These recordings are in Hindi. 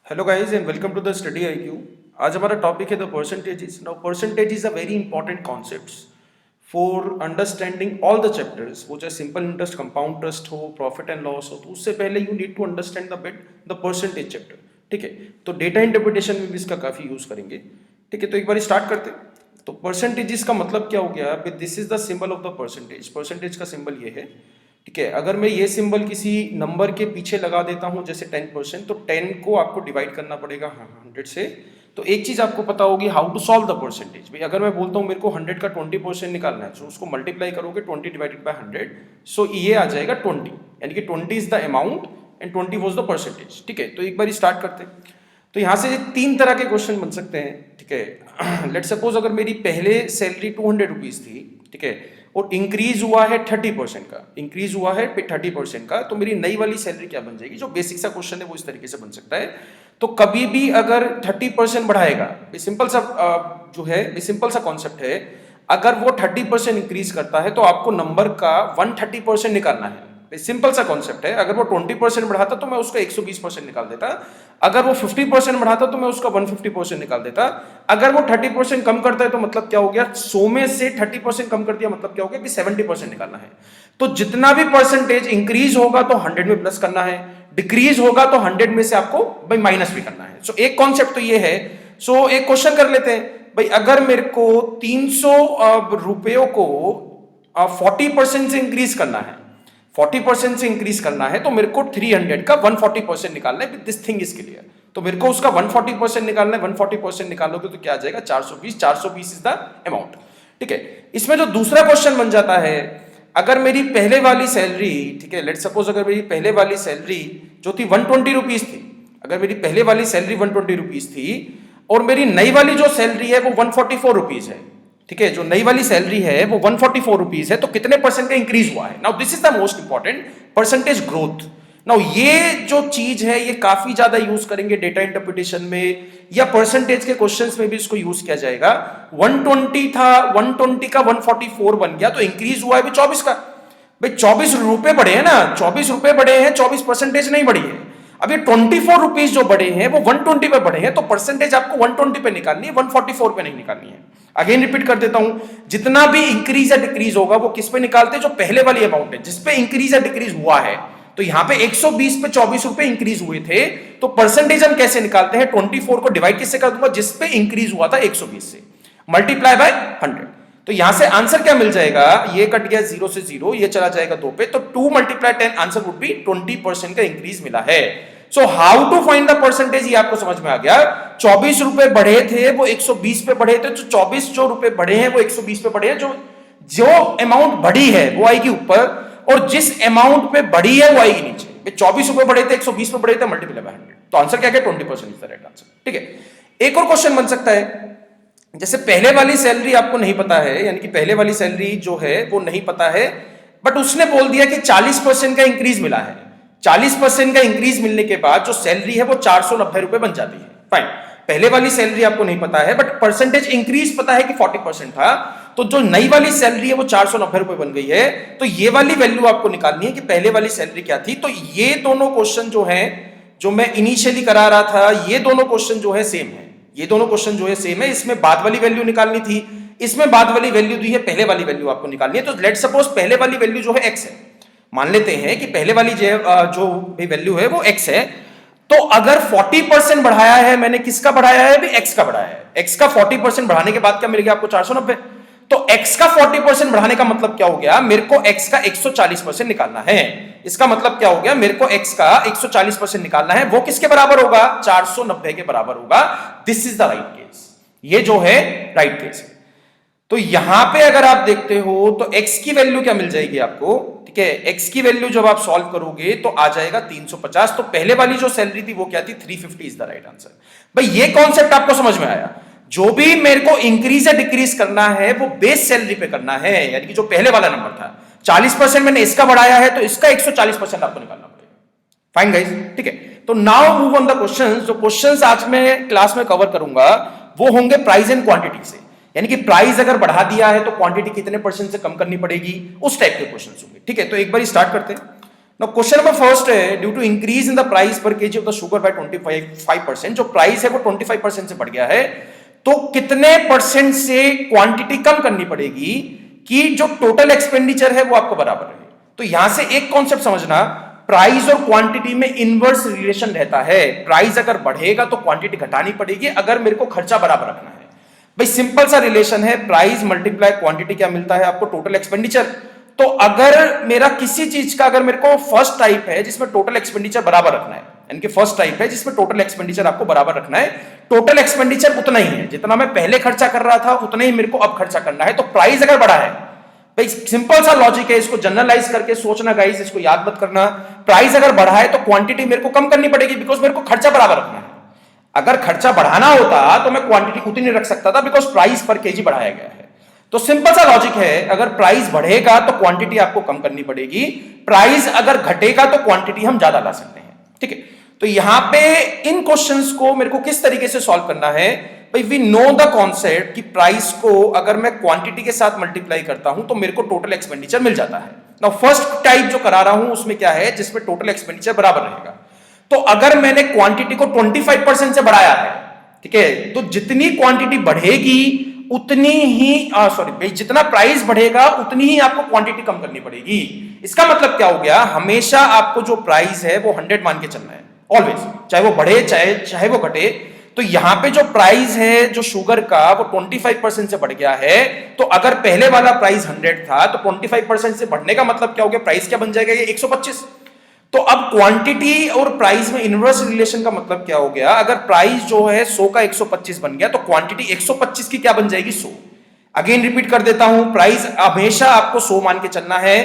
Hello guys and welcome to the Study IQ. आज हमारा टॉपिक है the percentages. Now percentage is a very important concepts for understanding all the chapters. वो चाहे सिंपल इंटरेस्ट, कंपाउंड इंटरेस्ट हो, प्रॉफिट एंड लॉस हो, तो उससे पहले you need to understand the percentage chapter. ठीक है, तो डेटा इंटरप्रिटेशन में भी इसका काफी यूज करेंगे। ठीक है, तो एक बार स्टार्ट करते हैं। तो परसेंटेजेस का मतलब क्या हो गया? This is the symbol of the percentage. Percentage का सिंबल ये है। ठीक है, अगर मैं ये सिंबल किसी नंबर के पीछे लगा देता हूं जैसे 10%, तो 10 को आपको डिवाइड करना पड़ेगा 100 से। तो एक चीज आपको पता होगी, how to solve the percentage. भाई अगर मैं बोलता हूं मेरे को 100 का 20% निकालना है, तो उसको मल्टीप्लाई करोगे 20 डिवाइडेड बाय 100, सो ये आ जाएगा 20, यानी कि 20 is the amount and 20 was the percentage. ठीक है, तो एक बार स्टार्ट करते हैं। तो यहां से तीन तरह के क्वेश्चन बन सकते हैं। ठीक है, लेट सपोज अगर मेरी पहले सैलरी 200 रुपीज थी, ठीक है, और इंक्रीज हुआ है 30% का, इंक्रीज हुआ है 30% का, तो मेरी नई वाली सैलरी क्या बन जाएगी? जो बेसिक सा क्वेश्चन है वो इस तरीके से बन सकता है। तो कभी भी अगर 30% बढ़ाएगा, सिंपल सा जो है, सिंपल सा कॉन्सेप्ट है, अगर वो 30% इंक्रीज करता है तो आपको नंबर का 130% निकालना है। सिंपल सा कॉन्सेप्ट है। अगर वो 20% बढ़ाता तो मैं उसका 120% निकाल देता, अगर वो 50% बढ़ाता तो मैं उसका 150% निकाल देता, अगर वो 30% कम करता है तो मतलब क्या हो गया? 100 में से 30% कम कर दिया, मतलब क्या हो गया कि 70% निकालना है। तो जितना भी परसेंटेज इंक्रीज होगा तो 100 में प्लस करना है, डिक्रीज होगा तो 100 में से आपको भाई माइनस भी करना है। सो एक कॉन्सेप्ट तो ये है। सो एक क्वेश्चन कर लेते हैं भाई, अगर मेरे को 300 रुपयों को 40% से इंक्रीज करना है, 40% से इंक्रीज करना है, तो मेरे को 300 का 140% निकालना है। This thing is clear. तो मेरे को उसका 140% निकालना है। 140% निकालोगे तो क्या आ जाएगा? 420। 420 इज द अमाउंट। ठीक है, इसमें जो दूसरा क्वेश्चन बन जाता है, अगर मेरी पहले वाली सैलरी, ठीक है, लेट सपोज अगर मेरी पहले वाली सैलरी जो थी 120 रुपीज थी, अगर मेरी पहले वाली सैलरी 120 रुपीज थी और मेरी नई वाली जो सैलरी है वो 144 रुपीज है, ठीक है, जो नई वाली सैलरी है वो 144 रुपीज है, तो कितने परसेंट का इंक्रीज हुआ है? Now this is the most important, percentage growth. Now ये जो चीज है ये काफी ज्यादा यूज करेंगे डेटा इंटरप्रिटेशन में, या परसेंटेज के क्वेश्चंस में भी इसको यूज किया जाएगा। 120 था, 120 का 144 बन गया, तो इंक्रीज हुआ है भी 24 का। भाई 24 रुपए बढ़े हैं ना, 24 रुपए बढ़े हैं, 24% नहीं बढ़ी है। अब ये 24 रुपीज जो बढ़े हैं वो 120 पे बढ़े हैं, तो परसेंटेज आपको 120 पे निकालनी है, 144 पे नहीं निकालनी है। अगेन रिपीट कर देता हूं, जितना भी इंक्रीज या डिक्रीज होगा वो किस पे निकालते हैं? जो पहले वाली अमाउंट है जिस पे इंक्रीज या डिक्रीज हुआ है। तो यहां पे 120 पे 24 रुपए इंक्रीज हुए थे, तो परसेंटेज हम कैसे निकालते हैं? 24 को डिवाइड किससे कर दूंगा? जिस पे इंक्रीज हुआ था 120 से, मल्टीप्लाई बाय 100। तो यहां से आंसर क्या मिल जाएगा? ये कट गया 0 से 0, ये चला जाएगा 2 पे, तो 2 मल्टीप्लाई 10, आंसर वुड बी 20% का इंक्रीज मिला है। So how to find the percentage, ये आपको समझ में आ गया। 24 रुपए बढ़े थे वो 120 पे बढ़े थे, तो 24 जो रुपए बढ़े हैं वो 120 पे बढ़े हैं। जो जो अमाउंट बढ़ी है वो आएगी ऊपर, और जिस अमाउंट पे बढ़ी है वो आएगी नीचे। 24 रुपए बढ़े थे, 120 पे बढ़े थे, मल्टीप्लाई बाय 100, तो आंसर क्या है? 20% इज द राइट आंसर। ठीक है, एक और क्वेश्चन बन सकता है, जैसे पहले वाली सैलरी आपको नहीं पता है, यानी कि पहले वाली सैलरी जो है वो नहीं पता है, बट उसने बोल दिया कि 40% का इंक्रीज मिला है। 40% का इंक्रीज मिलने के बाद जो सैलरी है वो 490 रुपए बन जाती है। फाइन, पहले वाली सैलरी आपको नहीं पता है, बट परसेंटेज इंक्रीज पता है कि 40% था, तो जो नई वाली सैलरी है वो 490 रुपए बन गई है। तो ये वाली वैल्यू आपको निकालनी है कि पहले वाली सैलरी क्या थी। तो ये दोनों क्वेश्चन जो है, जो मैं इनिशियली करा रहा था, ये दोनों क्वेश्चन जो है सेम है। ये दोनों क्वेश्चन जो है सेम है। इसमें बाद वाली वैल्यू निकालनी थी, इसमें बाद वाली वैल्यू दी है, पहले वाली वैल्यू आपको निकालनी है। तो लेट सपोज पहले वाली वैल्यू जो है x है, मान लेते हैं कि पहले वाली जो भी वैल्यू है वो x है। तो अगर 40% बढ़ाया है मैंने, किसका बढ़ाया है? भी x का बढ़ाया है। x का 40% बढ़ाने के बाद क्या मिल गया आपको? 490। तो x का 40% बढ़ाने का मतलब क्या हो गया? मेरे को x का 140% निकालना है। इसका मतलब क्या हो गया? मेरे को x का 140% निकालना है। वो किसके बराबर होगा? 490 के बराबर होगा। This is the right case. ये जो है राइट केस है। तो यहां पे अगर आप देखते हो तो x की वैल्यू क्या मिल जाएगी आपको? ठीक है, x की वैल्यू जब आप सॉल्व करोगे तो आ जाएगा 350। तो पहले वाली जो सैलरी थी वो क्या थी? 350 इज द राइट आंसर। भाई ये कॉन्सेप्ट आपको समझ में आया? जो भी मेरे को इंक्रीज या डिक्रीज करना है वो बेस सैलरी पे करना है, यानी कि जो पहले वाला नंबर था 40% मैंने इसका बढ़ाया है, तो इसका 140% आपको निकालना पड़ेगा। फाइन गाइस, ठीक है। तो now move on the questions. जो क्वेश्चंस आज मैं क्लास में कवर करूंगा वो होंगे प्राइस एंड क्वांटिटी से, यानी कि प्राइस अगर बढ़ा दिया है तो क्वांटिटी कितने परसेंट से कम करनी पड़ेगी, उस टाइप के क्वेश्चंस होंगे। ठीक है, तो एक बार स्टार्ट करते हैं। नाउ क्वेश्चन नंबर फर्स्ट है, due to increase in the price per KG of the sugar by 25%, जो प्राइस है वो 25% से बढ़ गया है, तो कितने परसेंट से क्वांटिटी कम करनी पड़ेगी कि जो टोटल एक्सपेंडिचर है वो आपको बराबर रहे। तो यहां से एक कॉन्सेप्ट समझना, प्राइस और क्वांटिटी में इनवर्स रिलेशन रहता है। प्राइस अगर बढ़ेगा तो क्वांटिटी घटानी पड़ेगी अगर मेरे को खर्चा बराबर रखना है। भाई सिंपल सा रिलेशन है, प्राइस मल्टीप्लाई क्वांटिटी क्या मिलता है आपको, टोटल एक्सपेंडिचर। तो अगर मेरा किसी चीज का, अगर मेरे को फर्स्ट टाइप है जिसमें टोटल एक्सपेंडिचर बराबर रखना है, यानी कि फर्स्ट टाइप है जिसमें टोटल एक्सपेंडिचर आपको बराबर रखना है, टोटल एक्सपेंडिचर उतना ही है जितना मैं पहले खर्चा कर रहा था, उतना ही मेरे को अब खर्चा करना है। तो प्राइस अगर बढ़ा है, भाई सिंपल सा लॉजिक है, इसको जनरलाइज करके सोचना गाइस, इसको याद मत करना। प्राइस अगर बढ़ा है तो क्वांटिटी मेरे को कम करनी पड़ेगी, बिकॉज मेरे को खर्चा बराबर रखना है। अगर खर्चा बढ़ाना होता तो मैं क्वांटिटी उतनी रख सकता था, बिकॉज प्राइस पर केजी बढ़ाया गया है। तो सिंपल सा लॉजिक है, अगर प्राइस बढ़ेगा तो क्वांटिटी आपको कम करनी पड़ेगी, प्राइस अगर घटेगा तो क्वांटिटी हम ज्यादा ला सकते हैं। ठीक है, तो यहां पे इन क्वेश्चंस को मेरे को किस तरीके से सॉल्व करना है, भाई वी नो द कॉन्सेप्ट कि प्राइस को अगर मैं क्वांटिटी के साथ मल्टीप्लाई करता हूं तो मेरे को टोटल एक्सपेंडिचर मिल जाता है। नाउ फर्स्ट टाइप जो करा रहा हूं उसमें क्या है, जिसमें टोटल एक्सपेंडिचर बराबर रहेगा। तो अगर मैंने क्वांटिटी को 25% से बढ़ाया है, ठीक है, तो जितनी क्वांटिटी बढ़ेगी उतनी ही सॉरी जितना प्राइस बढ़ेगा उतनी ही आपको क्वांटिटी कम करनी पड़ेगी। इसका मतलब क्या हो गया, हमेशा आपको जो प्राइस है वो 100 मान के चलना है ऑलवेज, चाहे वो बढ़े चाहे वो घटे। तो यहां पे जो प्राइस है जो शुगर का वो 25% से बढ़ गया है, तो अगर पहले वाला प्राइस 100 था तो 25% से बढ़ने का मतलब क्या हो गया, प्राइस क्या बन जाएगा, ये 125। तो अब क्वांटिटी और प्राइस में इनवर्स रिलेशन का मतलब क्या हो गया, अगर प्राइस जो है 100 का 125 बन गया तो क्वांटिटी 125 की क्या बन जाएगी, 100। अगेन रिपीट कर देता हूं, प्राइस हमेशा आपको 100 मान के चलना है,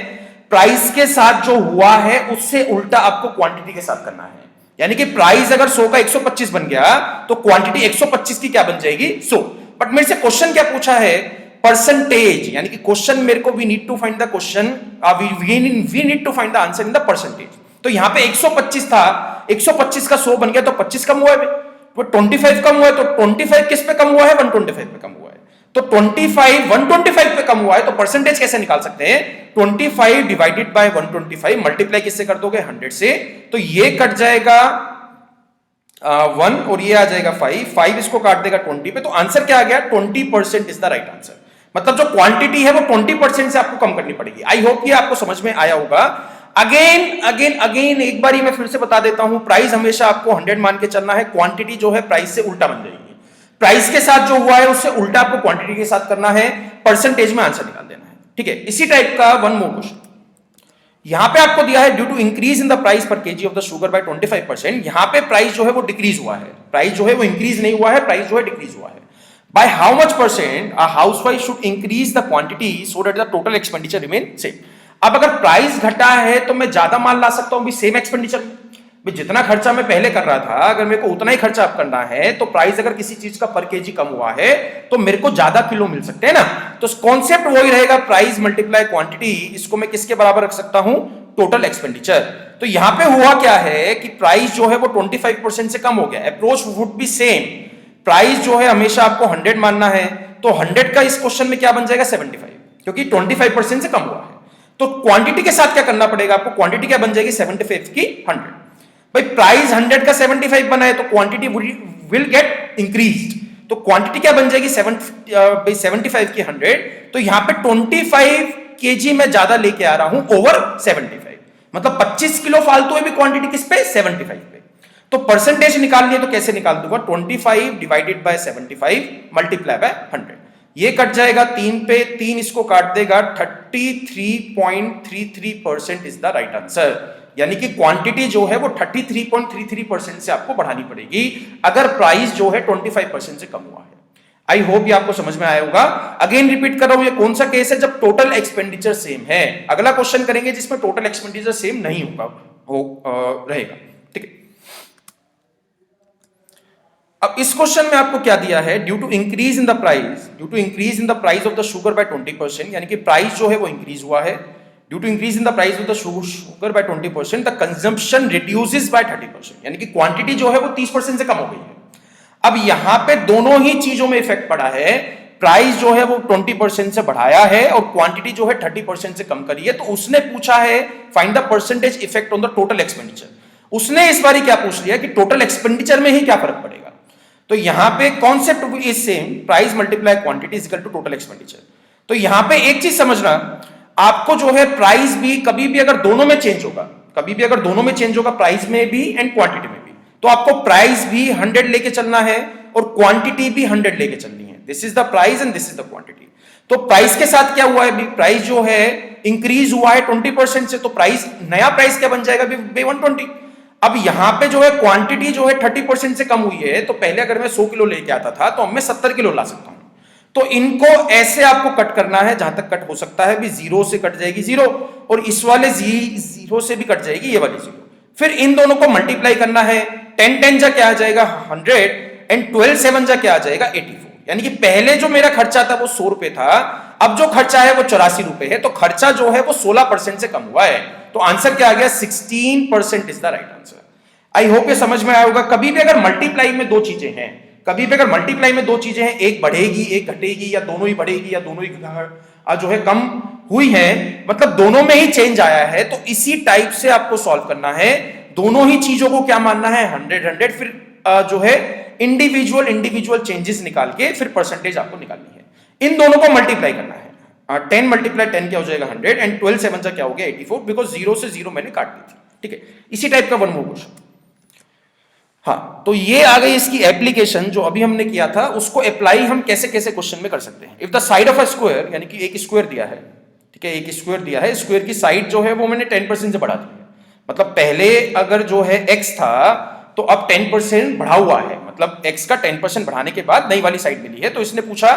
प्राइस के साथ जो हुआ है उससे उल्टा आपको क्वांटिटी के साथ करना है। यानी कि प्राइस अगर 100 का 125 बन गया तो क्वांटिटी 125 की क्या बन जाएगी, 100। बट मेरे से क्वेश्चन क्या पूछा है, परसेंटेज, यानी कि क्वेश्चन मेरे को we need to find the question, we need to find the answer in the percentage. तो यहां पे 125 था, 125 का 100 बन गया तो 25 कम हुआ है, तो 25 कम हुआ है, तो 25 किस पे कम हुआ है, 125 पे कम हुआ है। तो 25 125 पे कम हुआ है, तो परसेंटेज कैसे निकाल सकते हैं, 25 डिवाइडेड बाय 125, मल्टीप्लाई किससे कर दोगे, 100 से, तो ये कट जाएगा 1 और ये आ जाएगा 5 इसको काट देगा 20 पे, तो आंसर क्या आ गया, 20% इज द राइट आंसर। मतलब जो क्वांटिटी है वो 20% से आपको कम करनी पड़ेगी। आई होप ये आपको समझ में आया होगा। अगेन एक बार ही मैं फिर से बता देता हूं, प्राइस हमेशा आपको 100 मान के चलना है, क्वांटिटी जो है प्राइस से उल्टा बन जाएगी, प्राइस के साथ जो हुआ है उससे उल्टा आपको क्वांटिटी के साथ करना है, परसेंटेज में आंसर निकाल देना है। ठीक है, इसी टाइप का वन मोर क्वेश्चन यहां पे आपको दिया है, due to increase in the price per KG of the sugar by 25%, यहां पे प्राइस जो है वो डिक्रीज हुआ है, प्राइस जो है वो इंक्रीज नहीं हुआ है, प्राइस जो है डिक्रीज हुआ है। By how much percent a housewife should increase the quantity so that the total expenditure remain same. अब अगर प्राइस घटा है तो मैं ज्यादा माल ला सकता हूं भी सेम एक्सपेंडिचर में, भी जितना खर्चा मैं पहले कर रहा था अगर मेरे को उतना ही खर्चा अब करना है, तो प्राइस अगर किसी चीज का पर केजी कम हुआ है तो मेरे को ज्यादा किलो मिल सकते हैं ना। तो कॉन्सेप्ट वही रहेगा, प्राइस मल्टीप्लाई क्वांटिटी, इसको मैं किसके बराबर रख सकता हूं, टोटल एक्सपेंडिचर। तो यहां पे हुआ क्या है कि प्राइस जो है वो 25% से कम हो गया, approach would be same, price जो है हमेशा आपको 100 मानना है, तो 100 का इस क्वेश्चन में क्या बन जाएगा, 75, क्योंकि 25% से कम हुआ है। तो क्वांटिटी के साथ क्या करना पड़ेगा आपको, क्वांटिटी क्या बन जाएगी, 75 की 100। भाई प्राइस 100 का 75 बना है तो क्वांटिटी विल गेट इंक्रीज्ड, तो क्वांटिटी क्या बन जाएगी, 75 की 100। तो यहां पे 25 केजी में ज्यादा लेके आ रहा हूं ओवर 75, मतलब 25 किलो फालतू है भी क्वांटिटी किस पे, 75 पे। तो परसेंटेज निकालनी है तो कैसे निकाल दूंगा, 25 डिवाइडेड बाय 75 मल्टीप्लाई बाय 100, ये कट जाएगा 3 पे, 3 इसको काट देगा, 33.33% इज द राइट आंसर। यानी कि क्वांटिटी जो है वो 33.33% से आपको बढ़ानी पड़ेगी अगर प्राइस जो है 25% से कम हुआ है। आई होप ये आपको समझ में आया होगा। अगेन रिपीट कर रहा हूं, ये कौन सा केस है, जब टोटल एक्सपेंडिचर सेम है। अगला क्वेश्चन करेंगे जिसमें टोटल एक्सपेंडिचर सेम नहीं होगा, रहेगा। ठीक है, अब इस क्वेश्चन में आपको क्या दिया है, due to increase in the price of the sugar by 20%, यानी कि प्राइस जो है वो इंक्रीज हुआ है, due to increase in the price of the sugar by 20% the consumption reduces by 30%, यानी कि क्वांटिटी जो है वो 30% से कम हो गई है। अब यहां पे दोनों ही चीजों में इफेक्ट पड़ा है, प्राइस जो है वो 20% से बढ़ाया है और क्वांटिटी जो है 30% से कम करी है, तो उसने पूछा है find the percentage effect on the total expenditure. उसने इस बारी क्या पूछ लिया कि टोटल एक्सपेंडिचर में ही क्या फर्क पड़ेगा। तो यहां पे concept is same, price multiply quantity is equal to total expenditure. तो यहां पे एक चीज समझना, आपको जो है प्राइस भी कभी भी अगर दोनों में चेंज होगा, कभी भी अगर दोनों में चेंज होगा, प्राइस में भी एंड क्वांटिटी में भी, तो आपको प्राइस भी 100 लेके चलना है और क्वांटिटी भी 100 लेके चलनी है। This is the price and this is the quantity. तो प्राइस के साथ क्या हुआ है, प्राइस जो है इंक्रीज हुआ है 20% से, तो प्राइस, नया प्राइस क्या बन जाएगा, 120। अब यहां पे जो है क्वांटिटी जो है 30% से कम हुई है, तो पहले अगर मैं 100 किलो लेके आता था तो अब मैं 70 किलो ला सकता हूं। तो इनको ऐसे आपको कट करना है, जहां तक कट हो सकता है भी, 0 से कट जाएगी 0 और इस वाले 0 से भी कट जाएगी ये वाली 0। फिर इन दोनों को मल्टीप्लाई करना है, 10 10 जा क्या आ जाएगा 100 एंड 12 7 जा क्या आ जाएगा 84। यानी कि पहले जो मेरा खर्चा था वो 100 रुपए था, अब जो खर्चा है वो 84 रुपए है, तो खर्चा जो है वो 16% से कम हुआ है। तो आंसर क्या आ गया, 16% is the right answer. I hope ये समझ में आया होगा। कभी भी अगर मल्टीप्लाई में दो चीजें हैं, कभी भी अगर मल्टीप्लाई में दो चीजें हैं, एक बढ़ेगी एक घटेगी या दोनों ही बढ़ेगी या दोनों ही जो है कम हुई है, मतलब दोनों में ही चेंज आया है, तो इसी टाइप से आपको सॉल्व करना है। दोनों ही चीजों को क्या मानना है 100 100, फिर जो है इंडिविजुअल चेंजेस निकाल के फिर परसेंटेज आपको निकालनी है। इन दोनों को मल्टीप्लाई करना है। 10 मल्टीप्लाई 10 क्या हो जाएगा 100 एंड 12 7 क्या हो गया 84, बिकॉज 0 से 0 मैंने काट दी थी। ठीक है, इसी टाइप का वन मोर क्वेश्चन। हाँ, तो ये आ गई इसकी एप्लीकेशन जो अभी हमने किया था, उसको अप्लाई हम कैसे कैसे क्वेश्चन में कर सकते हैं। If the side of a square, यानी कि एक स्क्वायर दिया है, ठीक है, एक स्क्वायर दिया है, स्क्वायर की साइड जो है वो मैंने 10% से बढ़ा दी है। मतलब पहले अगर जो है x था तो अब 10% बढ़ा हुआ है, मतलब x का 10% बढ़ाने के बाद नई वाली साइड मिली है। तो इसने पूछा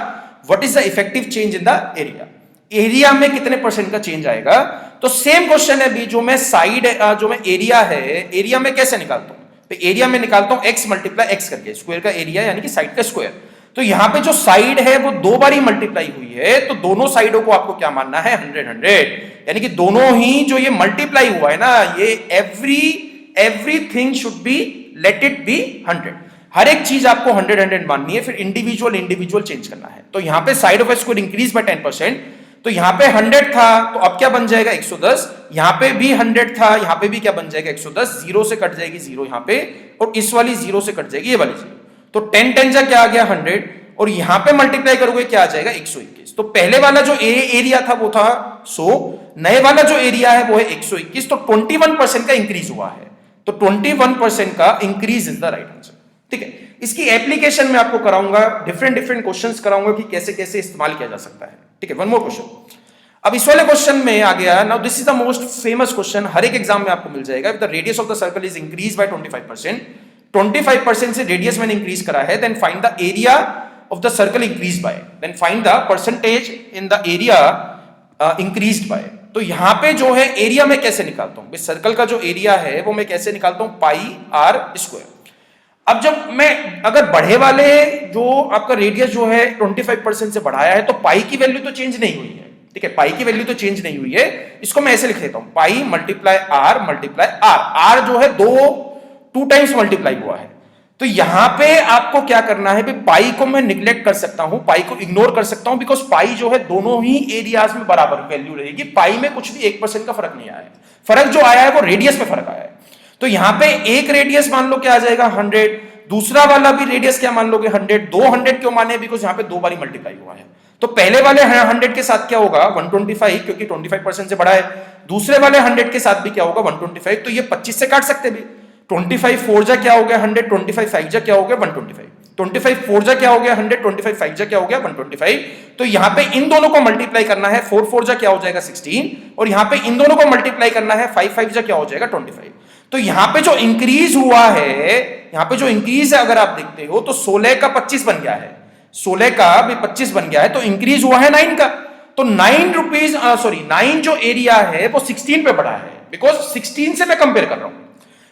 what is the effective change in the area, area में कितने परसेंट का चेंज आएगा। तो सेम क्वेश्चन है भी, जो मैं साइड जो मैं एरिया है, एरिया में कैसे निकालता हूं, तो एरिया में निकालता हूं x मल्टीप्लाई x करके, स्क्वायर का एरिया यानी कि साइड का स्क्वायर। तो यहां पे जो साइड है वो दो बार ही मल्टीप्लाई हुई है, तो दोनों साइडों को आपको क्या मानना है 100 100, यानी कि दोनों ही जो ये मल्टीप्लाई हुआ है ना, ये everything should be let it be 100, हर एक चीज आपको 100 100 माननी है, फिर इंडिविजुअल चेंज करना है। तो यहां पे side of A square increase by 10%, तो यहां पे 100 था तो अब क्या बन जाएगा 110, यहां पे भी 100 था, यहां पे भी क्या बन जाएगा 110, 0 से कट जाएगी 0 यहां पे और इस वाली 0 से कट जाएगी ये वाली 0। तो 10 10 जा क्या आ गया 100 और यहां पे मल्टीप्लाई करोगे क्या आ जाएगा 121। तो पहले वाला जो एरिया था वो था 100, नए वाला जो एरिया है वो है 121, तो 21% का इंक्रीज हुआ है। तो 21% का increase is the right answer. ठीक है, इसकी एप्लीकेशन में आपको कराऊंगा, डिफरेंट क्वेश्चंस कराऊंगा कि कैसे कैसे इस्तेमाल किया जा सकता है। ठीक है, वन मोर क्वेश्चन। अब इस वाले क्वेश्चन में आ गया, now this is the most famous question, हर एक एग्जाम में आपको मिल जाएगा। If the radius of the circle is increase by 25% से रेडियस मैंने इंक्रीज करा है, then find the area of the circle increase by, then find the percentage in the area increased by. तो यहां पे जो है एरिया में कैसे निकालता हूं, सर्कल का जो एरिया है वो मैं कैसे निकालता हूं, पाई आर स्क्वायर। अब जब मैं अगर बढ़े वाले जो आपका रेडियस जो है 25% से बढ़ाया है, तो पाई की वैल्यू तो चेंज नहीं हुई है। ठीक है, पाई की वैल्यू तो चेंज नहीं हुई है, इसको मैं ऐसे लिख देता हूं, पाई मल्टीप्लाई आर, आर जो है 2 टाइम्स मल्टीप्लाई हुआ है। तो यहां पे आपको क्या करना है, पाई को मैं निग्लेक्ट कर सकता हूं, पाई को इग्नोर कर सकता हूं, बिकॉज पाई जो है दोनों ही एरियाज में बराबर वैल्यू रहेगी। पाई में कुछ भी 1% का फर्क नहीं आया है, फर्क जो आया है वो रेडियस में फर्क आया है। तो यहां पे एक रेडियस मान लो क्या आ जाएगा 100, दूसरा वाला भी रेडियस क्या मान लोगे 100, 200 क्यों माने, बिकॉज यहां पे दो बारी मल्टीप्लाई हुआ है। तो पहले वाले 100 के साथ क्या होगा 125, क्योंकि 25% से बड़ा है। दूसरे वाले 100 के साथ भी क्या होगा 125, तो ये 25 से काट सकते भी। 25 4 जा क्या हो गया 100, 25 5 जा क्या हो गया 125, 25 4 जा क्या हो गया 100, 25 5 जा क्या हो गया 125। तो यहां पे इन दोनों को मल्टीप्लाई करना है, 4 4 जा क्या हो जाएगा 16, और यहां पे इन दोनों को मल्टीप्लाई करना है, 5 5 जा क्या हो जाएगा 25। तो यहां पे जो इंक्रीज हुआ है, यहां पे जो इंक्रीज है अगर आप देखते हो तो 16 का 25 बन गया है, 16 का भी 25 बन गया है, तो इंक्रीज हुआ है 9 का। तो 9 जो एरिया है वो 16 पे बढ़ा है, बिकॉज 16 से मैं कंपेयर कर रहा हूं।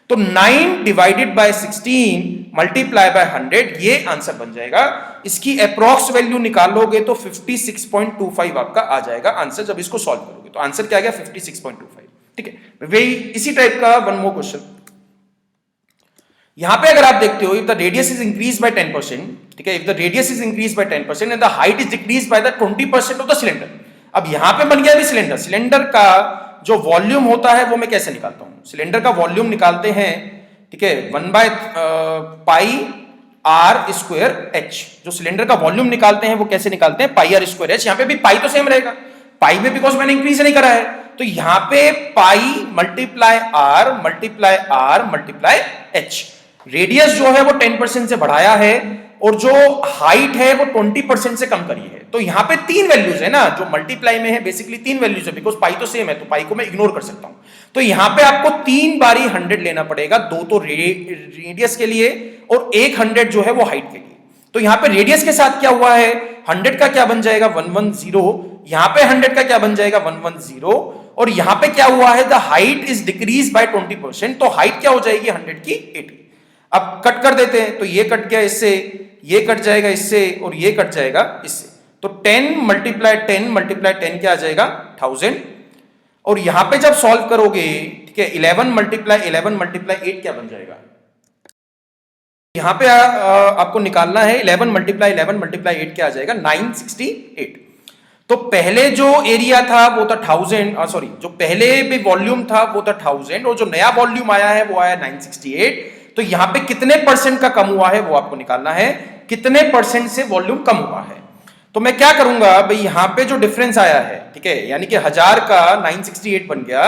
तो 9 डिवाइडेड बाय 16 मल्टीप्लाई बाय 100, ये आंसर बन जाएगा। इसकी अप्रॉक्स वैल्यू निकालोगे तो 56.25 आपका आ जाएगा आंसर, जब इसको सॉल्व करोगे। तो आंसर क्या आ गया 56.25। ठीक है, वही इसी टाइप का वन मोर क्वेश्चन। यहां पे अगर आप देखते हो, if the radius is increase bye 10%, ठीक है, if the radius is increase bye 10% and the height is decrease by the 20% of the cylinder. अब यहां पे बन गया भी सिलेंडर, सिलेंडर का जो वॉल्यूम होता है वो मैं कैसे निकालता हूं, सिलेंडर का वॉल्यूम निकालते हैं, ठीक है, 1/पाई आर स्क्वायर एच। जो सिलेंडर का वॉल्यूम निकालते हैं वो कैसे निकालते हैं, पाई आर स्क्वायर एच। यहां पे भी पाई तो सेम रहेगा, पाई में बिकॉज मैंने इंक्रीज नहीं करा है, तो यहां पे pi multiply R multiply H. Radius जो है वो 10% से बढ़ाया है और जो हाइट है वो 20% से कम करी है। तो यहां पे तीन वैल्यूज है ना, जो मल्टीप्लाई में है बेसिकली तीन वैल्यूज है, बिकॉज पाई तो सेम है तो पाई को मैं इग्नोर कर सकता हूं। तो यहां पे आपको 3 बारी 100 लेना पड़ेगा, 2 तो रेडियस के लिए और 1 100 जो है वो हाइट के लिए। तो यहां पे रेडियस के साथ क्या हुआ है, 100 का क्या बन जाएगा 110, यहां पे 100 का क्या बन जाएगा 110, और यहां पे क्या हुआ है, the height is decrease by 20%, तो हाइट क्या हो जाएगी 100 की 80। अब कट कर देते हैं, तो ये कट गया इससे, ये कट जाएगा इससे और ये कट जाएगा इससे, तो 10 मल्टीप्लाई 10 क्या आ जाएगा 1000। और यहां पे जब सॉल्व करोगे, ठीक है, 11 मल्टीप्लाई 8 क्या बन जाएगा, यहां पे आपको निकालना है 11 मल्टीप्लाई 8 क्या आ जाएगा 968। तो पहले जो एरिया था वो था 1000, सॉरी, जो पहले भी वॉल्यूम था वो था 1000 और जो नया वॉल्यूम आया है वो आया 968। तो यहां पे कितने परसेंट का कम हुआ है वो आपको निकालना है, कितने परसेंट से वॉल्यूम कम हुआ है। तो मैं क्या करूंगा भाई, यहां पे जो डिफरेंस आया है, ठीक है, यानी कि 1000 का 968 बन गया,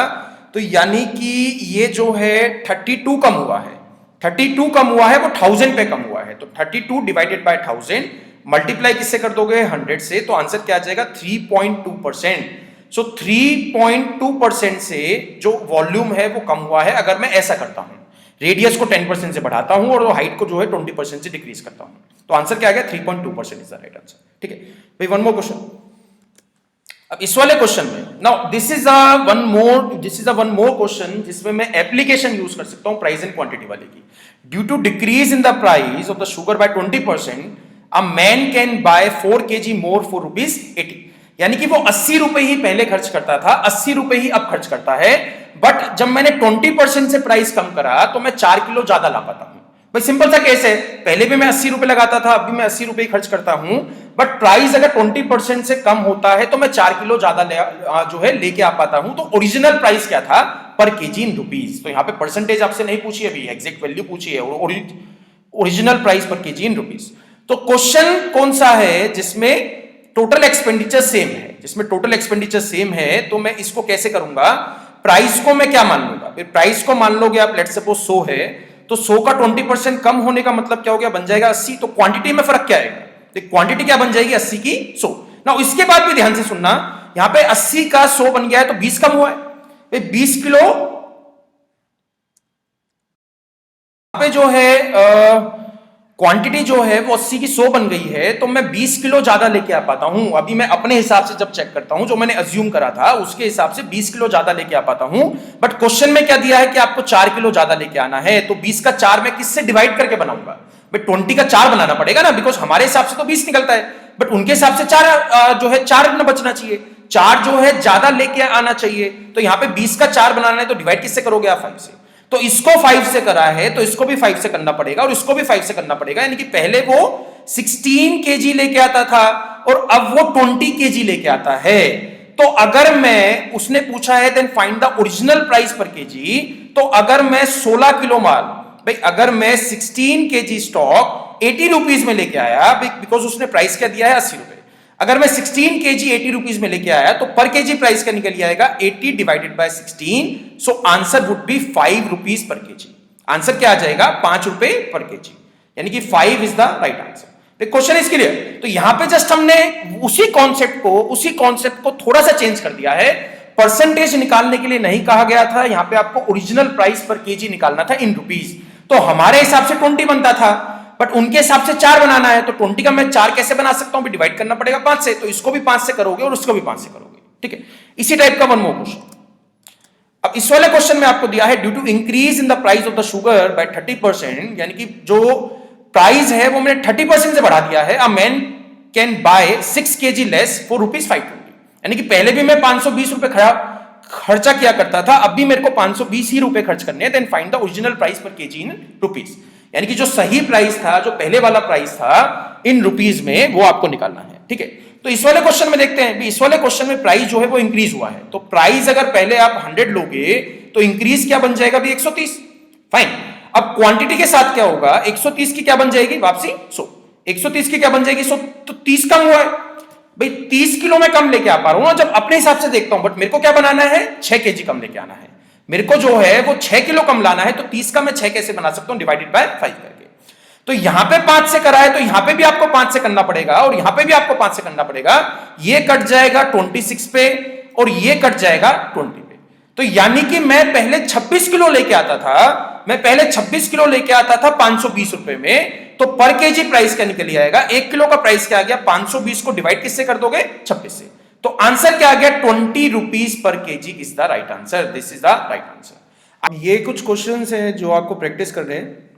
तो यानी कि ये जो है 32 कम हुआ है, 32 कम हुआ है वो 1000 पे कम हुआ है। तो 32 डिवाइडेड बाय 1000 मल्टीप्लाई किससे कर दोगे 100 से, तो आंसर क्या आ जाएगा 3.2%। सो 3.2% से जो वॉल्यूम है वो कम हुआ है अगर मैं ऐसा करता हूं, रेडियस को 10% से बढ़ाता हूं और हाइट को जो है 20% से डिक्रीज करता हूं। तो आंसर क्या आ गया 3.2% इज द राइट आंसर, ठीक है भाई। वन मोर क्वेश्चन, अब इस वाले क्वेश्चन में now this is a one more question जिसमें मैं एप्लीकेशन यूज कर सकता हूं प्राइस एंड क्वांटिटी वाले की। Due to decrease in the price of the sugar by 20%, a man can buy 4 kg more for ₹80। यानी कि वो 80 रुपए ही पहले खर्च करता था, 80 रुपए ही अब खर्च करता है, बट जब मैंने 20% से प्राइस कम करा तो मैं 4 किलो ज्यादा ला पाता हूं। भाई सिंपल सा केस है, पहले भी मैं 80 रुपए लगाता था, अब भी मैं 80 रुपए ही खर्च करता हूं, बट प्राइस अगर 20% से कम होता है तो मैं 4 किलो ज्यादा जो है लेके आ पाता हूं। तो ओरिजिनल प्राइस क्या था पर केजी इन रुपीज, तो यहां पे परसेंटेज आपसे नहीं पूछी, अभी एग्जैक्ट वैल्यू पूछी है, original price per kg in rupees. तो क्वेश्चन कौन सा है जिसमें टोटल एक्सपेंडिचर सेम है, जिसमें टोटल एक्सपेंडिचर सेम है, तो मैं इसको कैसे करूंगा, प्राइस को मैं क्या मान लूंगा, फिर प्राइस को मान लोगे आप, लेट सपोज 100 है, तो 100 का 20% कम होने का मतलब क्या हो गया, बन जाएगा 80। तो क्वांटिटी में फर्क क्या आएगा, तो क्वांटिटी क्या बन जाएगी 80 की 100। ना इसके बाद भी ध्यान से सुनना, यहां पे 80 का 100 बन गया है तो 20 कम हुआ है, 20 किलो पे जो है क्वांटिटी जो है वो 80 की 100 बन गई है, तो मैं 20 किलो ज्यादा लेके आ पाता हूं। अभी मैं अपने हिसाब से जब चेक करता हूं, जो मैंने अज्यूम करा था उसके हिसाब से 20 किलो ज्यादा लेके आ पाता हूं, बट क्वेश्चन में क्या दिया है कि आपको 4 किलो ज्यादा लेके आना है। तो 20 का 4 मैं किससे डिवाइड करके बनाऊंगा, भाई 20 का 4 बनाना पड़ेगा ना, बिकॉज हमारे हिसाब से तो 20 निकलता है, बट उनके हिसाब से 4 जो है 4 न बचना चाहिए, 4 जो है ज्यादा लेके आना चाहिए। तो यहां पे 20 का 4 बनाना है तो डिवाइड किससे करोगे आप 5 से, तो इसको 5 से करा है तो इसको भी 5 से करना पड़ेगा और इसको भी 5 से करना पड़ेगा। यानी कि पहले वो 16 kg लेके आता था और अब वो 20 kg लेके आता है। तो अगर मैं, उसने पूछा है then find the original price per kg, तो अगर मैं 16 किलो माल, भाई अगर मैं 16 kg स्टॉक 80 रुपीज में लेके आया, बिकॉज उसने प्राइस क्या दिया है 80 रुपए, अगर मैं 16 kg 80 रुपीज में लेके आया तो पर केजी प्राइस का निकल आएगा 80 divided by 16, so answer would be 5 rupees per KG. Answer क्या आ जाएगा 5 रुपए पर केजी, यानी कि 5 is the right answer. Question is clear. तो यहां पे जस्ट हमने उसी कॉन्सेप्ट को थोड़ा सा चेंज कर दिया है। परसेंटेज निकालने के लिए नहीं कहा गया था, यहां पे आपको ओरिजिनल प्राइस पर केजी निकालना था इन रुपीज। तो हमारे हिसाब से 20 बनता था, बट उनके हिसाब से 4 बनाना है, तो 20 का मैं 4 कैसे बना सकता हूं, डिवाइड करना पड़ेगा 5 से, तो इसको भी 5 से करोगे और उसको भी 5 से करोगे, ठीक है। इसी टाइप का वन मोर क्वेश्चन। अब इस वाले क्वेश्चन में आपको दिया है due to increase in the price of the sugar by 30%, यानी कि जो प्राइस है वो मैंने 30% से बढ़ा दिया है, अ man can bye 6 kg less for ₹520। यानी कि पहले भी मैं 520 रुपए खर्चा किया करता था, अब भी मेरे को 520 ही रुपए खर्च करने हैं। Then find the original price per kg in rupees. यानी कि जो सही प्राइस था, जो पहले वाला प्राइस था इन रुपीज में, वो आपको निकालना है। ठीक है, तो इस वाले क्वेश्चन में देखते हैं, इस वाले क्वेश्चन में प्राइस जो है वो इंक्रीज हुआ है, तो प्राइस अगर पहले आप 100 लोगे तो इंक्रीज क्या बन जाएगा भी 130। फाइन, अब क्वांटिटी के साथ क्या होगा, 130 की क्या बन जाएगी वापसी 100, 130 की क्या बन जाएगी 100, तो 30 कम हुआ है भाई, 30 किलो में कम लेके आ पा रहा हूं जब अपने हिसाब से देखता हूं, बट मेरे को क्या बनाना है 6 केजी कम लेके आना है, मेरे को जो है वो 6 किलो कम लाना है, तो 30 का मैं 6 कैसे बना सकता हूं, डिवाइडेड बाय 5 करके। तो यहां पे 5 से करा है, तो यहां पे भी आपको 5 से करना पड़ेगा, और यहां पे भी आपको 5 से करना पड़ेगा, ये कट जाएगा 26 पे और ये कट जाएगा 20 पे। तो यानी कि मैं पहले 26 किलो लेके आता था, मैं पहले 26 किलो लेके आता था 520 रुपए में, तो पर केजी प्राइस क्या निकल आएगा, 1 किलो का प्राइस क्या आ गया, 520 को डिवाइड किससे कर दोगे 26 से, तो आंसर क्या आ गया 20 rupees per KG is the right answer, this is the right answer. ये कुछ क्वेश्चंस हैं जो आपको प्रैक्टिस कर रहे हैं।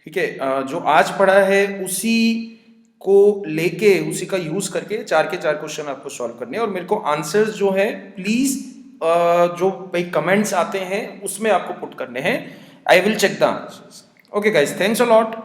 ठीक है, जो आज पढ़ा है उसी को लेके, उसी का यूज करके 4 के 4 क्वेश्चन आपको सॉल्व करने हैं, और मेरे को आंसर्स जो है प्लीज जो भाई कमेंट्स आते हैं उसमें आपको पुट करने हैं, I will check the answers. Okay guys, thanks a lot.